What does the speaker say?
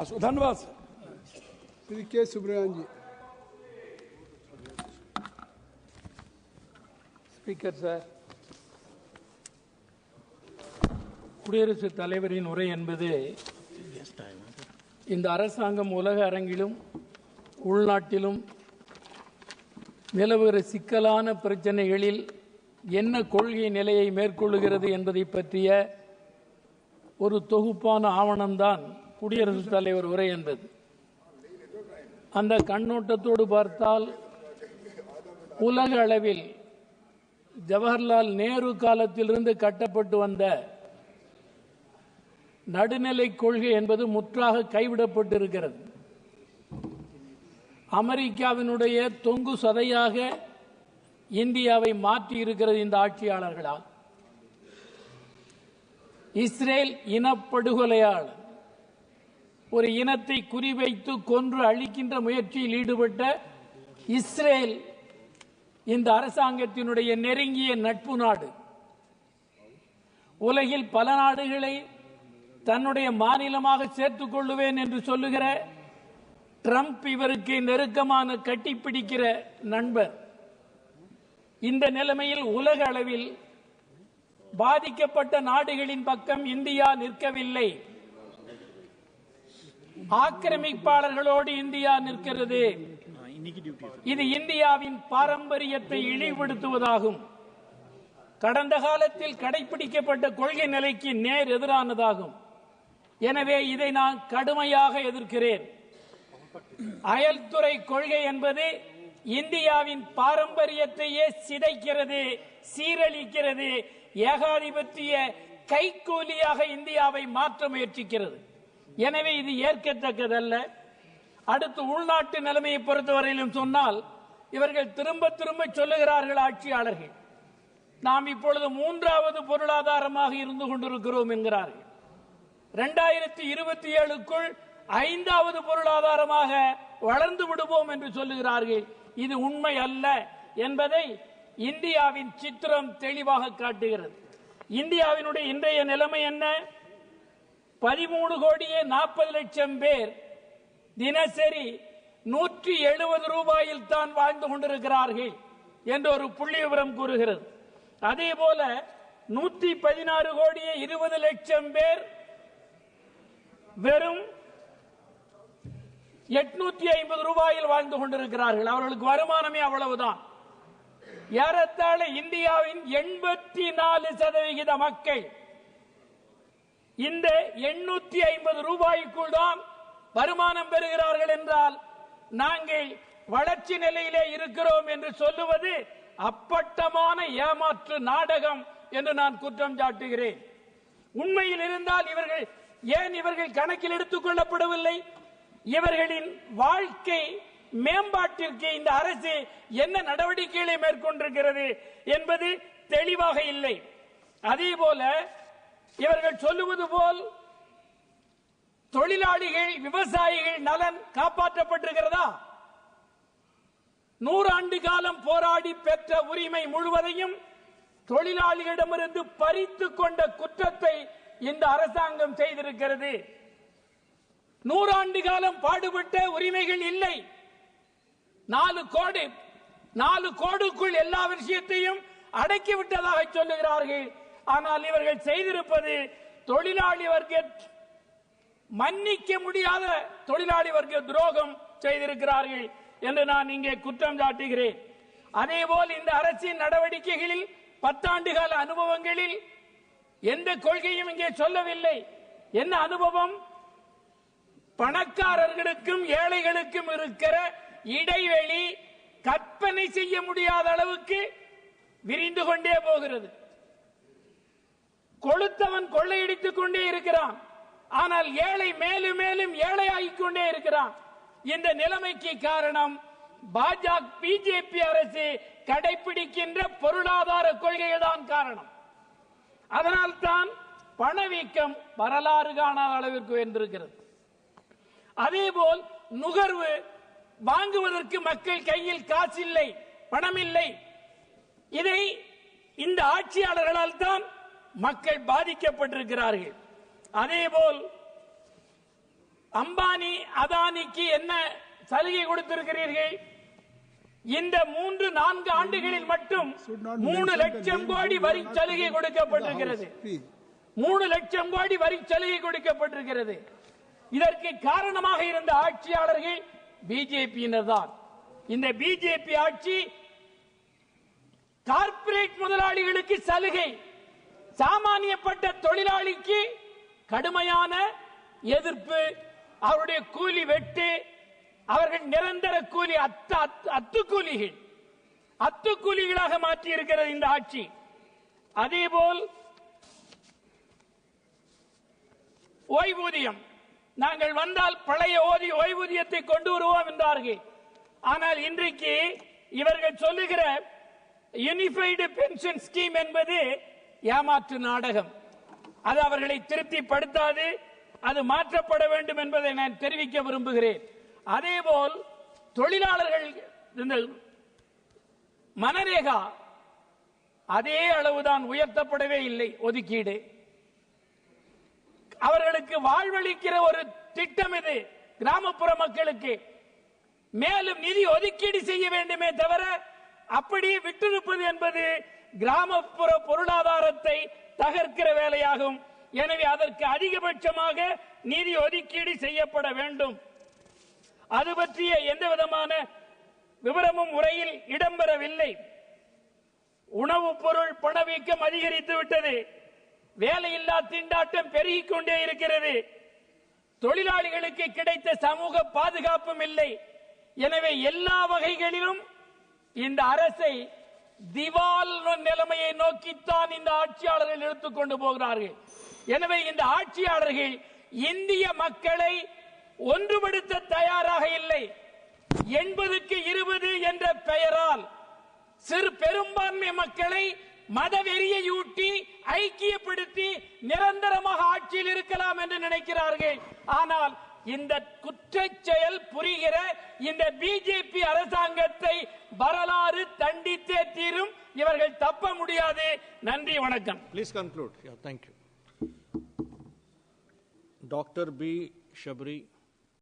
धन्यवाद श्री के सुब्रमण्यन जी। Speaker sir, குடியரசுத் தலைவரின் உரை என்பது இந்த அரசாங்கம் உலக அரங்கிலும் உள்நாட்டிலும் நிலவுகிற சிக்கலான பிரச்சனைகளில் என்ன கொள்கை நிலையை மேற்கொள்ளுகிறது என்பதை பற்றிய ஒரு தொகுப்பான ஆவணம்தான் குடியரசுத் தலைவர் உரை என்பது. அந்த கண்ணோட்டத்தோடு பார்த்தால் உலக அளவில் ஜவஹர்லால் நேரு காலத்திலிருந்து கட்டப்பட்டு வந்த நடுநிலை கொள்கை என்பது முற்றாக கைவிடப்பட்டிருக்கிறது. அமெரிக்காவினுடைய தொங்கு சதையாக இந்தியாவை மாற்றி இருக்கிறது இந்த ஆட்சியாளர்களால். இஸ்ரேல் இனப்படுகொலையாளர் ஒரு இனத்தை குறிவைத்து கொன்று அழிக்கின்ற முயற்சியில் ஈடுபட்ட இஸ்ரேல் இந்த அரசாங்கத்தினுடைய நெருங்கிய நட்பு நாடு. உலகில் பல நாடுகளை தன்னுடைய மாநிலமாக சேர்த்துக் கொள்ளுவேன் என்று சொல்லுகிற ட்ரம்ப் இவருக்கு நெருக்கமான கட்டிப்பிடிக்கிற நண்பர். இந்த நிலைமையில் உலக அளவில் பாதிக்கப்பட்ட நாடுகளின் பக்கம் இந்தியா நிற்கவில்லை. ஆக்கிரமிப்பாளர்களோடு இந்தியா நிற்கிறது. இது இந்தியாவின் பாரம்பரியத்தை இழிவுபடுத்துவதாகும். கடந்த காலத்தில் கடைபிடிக்கப்பட்ட கொள்கை நிலைக்கு நேர் எதிரானதாகும். எனவே இதை நான் கடுமையாக எதிர்க்கிறேன். அயல்துறை கொள்கை என்பது இந்தியாவின் பாரம்பரியத்தையே சிதைக்கிறது, சீரழிக்கிறது, ஏகாதிபத்திய கைக்கூலியாக இந்தியாவை மாற்ற முயற்சிக்கிறது. எனவே இது ஏற்கத்தக்கதல்ல. அடுத்து உள்நாட்டு நிலைமையை பொறுத்தவரையிலும் சொன்னால், இவர்கள் திரும்ப திரும்ப சொல்லுகிறார்கள் ஆட்சியாளர்கள், நாம் இப்பொழுது மூன்றாவது பொருளாதாரமாக இருந்து கொண்டிருக்கிறோம் என்கிறார்கள். 2027க்குள் 5வது பொருளாதாரமாக வளர்ந்து விடுவோம் என்று சொல்லுகிறார்கள். இது உண்மை அல்ல என்பதை இந்தியாவின் சித்திரம் தெளிவாக காட்டுகிறது. இந்தியாவினுடைய இன்றைய நிலைமை என்ன? 13,40,00,000 பேர் தினசரி 170 ரூபாயில் தான் வாழ்ந்து கொண்டிருக்கிறார்கள் என்று ஒரு புள்ளி விவரம் கூறுகிறது. அதே போல 116,20,00,000 பேர் வெறும் 850 ரூபாயில் வாழ்ந்து கொண்டிருக்கிறார்கள். அவர்களுக்கு வருமானமே அவ்வளவுதான். ஏறத்தாழ இந்தியாவின் 84% மக்கள் இந்த 850 ரூபாய்க்குள் தான் வருமானம் பெறுகிறார்கள் என்றால் நாங்கள் வளர்ச்சி நிலையிலே இருக்கிறோம் என்று சொல்லுவது அப்பட்டமான ஏமாற்று நாடகம் என்று நான் குற்றம் சாட்டுகிறேன். உண்மையில் இருந்தால் இவர்கள் கணக்கில் எடுத்துக் கொள்ளப்படவில்லை. இவர்களின் வாழ்க்கை மேம்பாட்டிற்கு இந்த அரசு என்ன நடவடிக்கைகளை மேற்கொண்டிருக்கிறது என்பது தெளிவாக இல்லை. அதே போல இவர்கள் சொல்லுவது போல் தொழிலாளிகள், விவசாயிகள் நலன் காப்பாற்றப்பட்டிருக்கிறதா? 100 ஆண்டு காலம் போராடி பெற்ற உரிமை முழுவதையும் தொழிலாளிகளிடமிருந்து பறித்து கொண்ட குற்றத்தை இந்த அரசாங்கம் செய்திருக்கிறது. 100 ஆண்டு காலம் பாடுபட்ட உரிமைகள் இல்லை. 4 கோடுக்குள் எல்லா விஷயத்தையும் அடக்கிவிட்டதாக சொல்லுகிறார்கள். ஆனால் இவர்கள் செய்திருப்பது தொழிலாளி வர்க்க மன்னிக்க முடியாத தொழிலாளி வர்க்க துரோகம் செய்திருக்கிறார்கள் என்று நான் இங்கே குற்றம் சாட்டுகிறேன். அதேபோல் இந்த அரசின் நடவடிக்கைகளில் 10 ஆண்டு கால அனுபவங்களில் எந்த கொள்கையும் இங்கே சொல்லவில்லை. என்ன அனுபவம்? பணக்காரர்களுக்கும் ஏழைகளுக்கும் இருக்கிற இடைவெளி கற்பனை செய்ய முடியாத அளவுக்கு விரிந்து கொண்டே போகிறது. கொளுத்தவன் கொள்ளையடித்துக் கொண்டே இருக்கிறான். ஆனால் ஏழை மேலும் மேலும் ஏழையாகிக் கொண்டே இருக்கிறான். இந்த நிலைமைக்கு காரணம் பிஜேபி அரசு கடைபிடிக்கின்ற பொருளாதார கொள்கைகள் தான் காரணம். அதனால் தான் பணவீக்கம் வரலாறு காணாத அளவிற்கு உயர்ந்திருக்கிறது. அதேபோல் நுகர்வு, வாங்குவதற்கு மக்கள் கையில் காசு இல்லை, பணம் இல்லை. இதை இந்த ஆட்சியாளர்களால் தான் மக்கள் பாதிக்கப்பட்டிருக்கிறார்கள். அதேபோல் அம்பானி அதானிக்கு என்ன சலுகை கொடுத்திருக்கிறீர்கள்? இந்த 3-4 ஆண்டுகளில் மட்டும் 3 லட்சம் கோடி வரி சலுகை கொடுக்கப்பட்டிருக்கிறது. 3 லட்சம் கோடி வரி சலுகை கொடுக்கப்பட்டிருக்கிறது. இதற்கு காரணமாக இருந்த ஆட்சியாளர்கள் பிஜேபியினர் தான். இந்த பிஜேபி ஆட்சி கார்ப்பரேட் முதலாளிகளுக்கு சலுகை, சாமானியப்பட்ட தொழிலாளிக்கு கடுமையான எதிர்ப்பு, அவருடைய கூலி வெட்டு, அவர்கள் நிரந்தர கூலி அத்துக்கூலிகளாக மாற்றி இருக்கிறது இந்த ஆட்சி. அதேபோல் ஓய்வூதியம், நாங்கள் வந்தால் பழைய ஓய்வூதியத்தை கொண்டு வருவோம் என்றார்கள். ஆனால் இன்றைக்கு இவர்கள் சொல்லுகிற யூனிஃபைடு பென்ஷன் ஸ்கீம் என்பது ஏமாற்று நாடகம். அது அவர்களை திருப்திப்படுத்தாது, அது மாற்றப்பட வேண்டும் என்பதை நான் தெரிவிக்க விரும்புகிறேன். அதேபோல் தொழிலாளர்கள் இந்த மனரேகா அதே அளவுதான், உயர்த்தப்படவே இல்லை ஒதுக்கீடு. அவர்களுக்கு வாழ்வளிக்கிற ஒரு திட்டம் இது. கிராமப்புற மக்களுக்கு மேலும் நிதி ஒதுக்கீடு செய்ய வேண்டுமே தவிர அப்படியே விட்டிருப்பது என்பது கிராமப்புற பொருளாதாரத்தை தகர்க்கிற வேலையாகும். எனவே அதற்கு அதிகபட்சமாக நிதி ஒதுக்கீடு செய்யப்பட வேண்டும். அது பற்றிய எந்த விதமான விவரமும் உரையில் இடம்பெறவில்லை. உணவுப் பொருள் பணவீக்கம் அதிகரித்து விட்டது. வேலையில்லா திண்டாட்டம் பெருகிக் கொண்டே இருக்கிறது. தொழிலாளிகளுக்கு கிடைத்த சமூக பாதுகாப்பும் இல்லை. எனவே எல்லா வகைகளிலும் இந்த அரசை திவால் நிலைமையை நோக்கித்தான் இந்த ஆட்சியாளர்கள் எடுத்துக்கொண்டு போகிறார்கள். எனவே இந்த ஆட்சியாளர்கள் இந்திய மக்களை ஒன்றுபடுத்த தயாராக இல்லை. 80க்கு 20 என்ற பெயரால் சிறு பெரும்பான்மை மக்களை மதவெறியூட்டி ஐக்கியப்படுத்தி நிரந்தரமாக ஆட்சியில் இருக்கலாம் என்று நினைக்கிறார்கள். ஆனால் இந்த குற்றச் செயல் புரிகிற இந்த பிஜேபி அரசாங்கத்தை வரலாறு தண்டித்தே தீரும். இவர்கள் தப்ப முடியாது. நன்றி, வணக்கம். Please conclude. Yeah, thank you. Dr. B. Shabri.